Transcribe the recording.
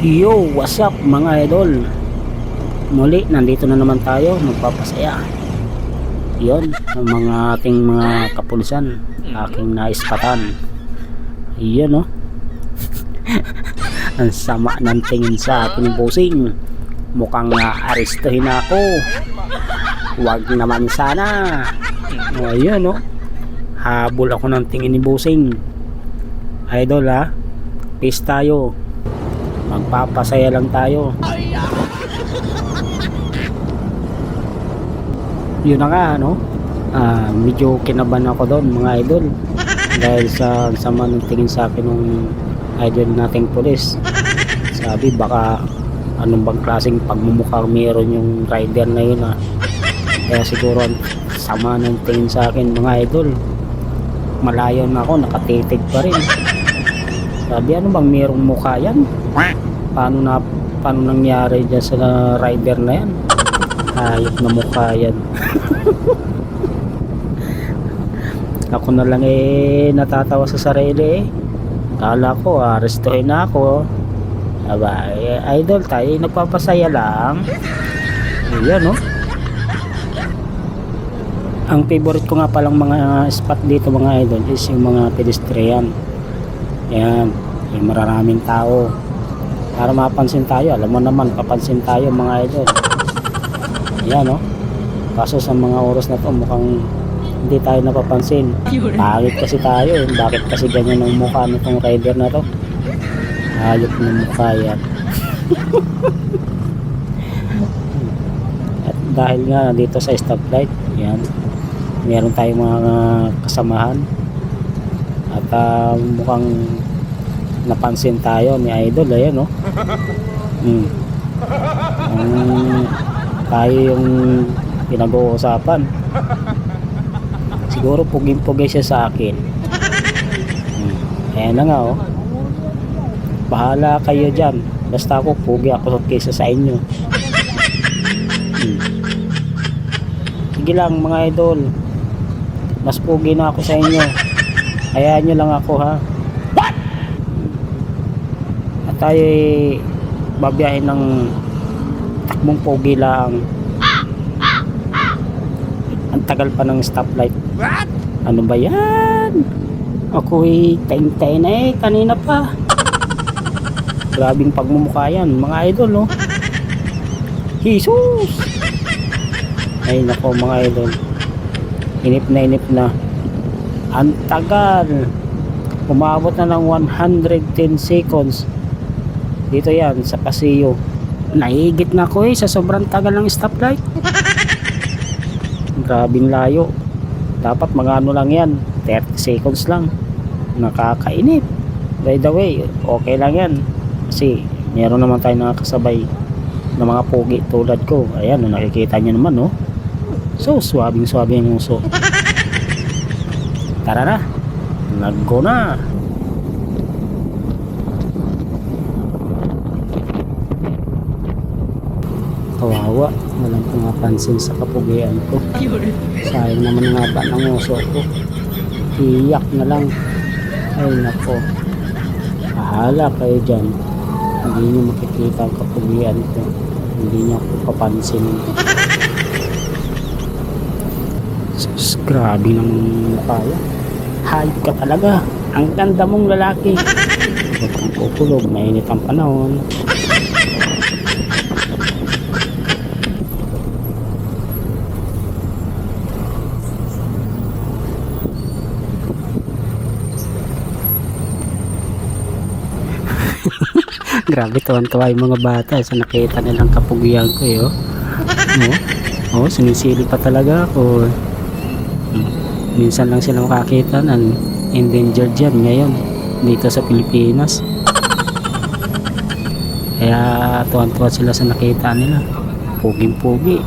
Yo, what's up mga idol? Muli, nandito na naman tayo, magpapasaya. Yon, ang mga ating mga kapulisan, aking naispatan. Iyon, no? Ang sama ng tingin sa akin ng bossing. Mukhang arestuhin ako. Huwag naman sana. Ayun, no? Habol ako ng tingin ni bossing. Idol, ha? Peace tayo. Magpapasaya lang tayo. Yun na nga, no? Medyo kinabahan ako doon mga idol dahil sa sama ng tingin sa akin ng idol nating pulis. Sabi baka anong bang klaseng pagmumukha meron yung rider na yun, kaya siguro sama ng tingin sa akin mga idol. Malayo na ako, nakatitig pa rin. Sabi ano bang merong mukha yan? Paano nangyari dyan sa rider na yan? Hayop na mukha yan. Ako na lang natatawa sa sarili. Kala ko arestuhin na ako. Aba, idol tayo nagpapasaya lang. Ayan, no? Ang favorite ko nga palang mga spot dito mga idol is yung mga pedestrian. Ayan, yung maraming tao para mapansin tayo. Alam mo naman, papansin tayo mga idol. Ayan, no? Kaso sa mga oras na to mukhang hindi tayo napapansin. Pangit kasi tayo. Bakit kasi ganyan ang mukha nitong rider na to? Hayop ng mukha yan. At dahil nga dito sa stoplight, yan, meron tayong mga kasamahan at mukhang napansin tayo ni idol. Ayan, no? Tayo yung pinag-uusapan. Siguro puging-pugay siya sa akin. Ayan na nga, oh. Bahala kayo dyan. Basta ako pugi ako kaysa sa inyo. Sige lang mga idol, mas pugi na ako sa inyo. Hayaan nyo lang ako, ha. At tayo babiyahin ng takbong pogi lang. Ang tagal pa ng stoplight. Ano ba yan? Ako'y taing-taing na kanina pa. Grabing pagmumukha yan mga idol, no? Jesus! Ay nako mga idol, inip na. Ang tagal. Umabot na ng 110 seconds. Dito yan sa Paseo. Naigit na ko sa sobrang tagal ng stoplight. Grabing layo. Dapat mga ano lang yan, 30 seconds lang. Nakakainip. By the way, okay lang yan kasi meron naman tayo nakakasabay ng mga pogi tulad ko. Ayan, nakikita nyo naman, no? So, swabing ang uso. Tara na, nag-go na. Kawawa, walang pumapansin sa kapugian ko. Sayang naman nga ba ng uso ko. Iyak na lang. Ay nako, bahala kayo dyan. Hindi nyo makikita ang kapugian ko. Hindi nyo ako papansin. Sus, grabe ng mukha yan. Hayop ka talaga. Ang ganda mong lalaki. Huwag kang kukulog, mainit ang panahon. Grabe, tuwan-tuwa yung mga bata sa nakita nilang kapugian ko, sinisilip pa talaga ako. Minsan lang sila makakita ng endangered yan ngayon dito sa Pilipinas. Kaya tuwan-tuwa sila sa nakita nila. Puging-pugi.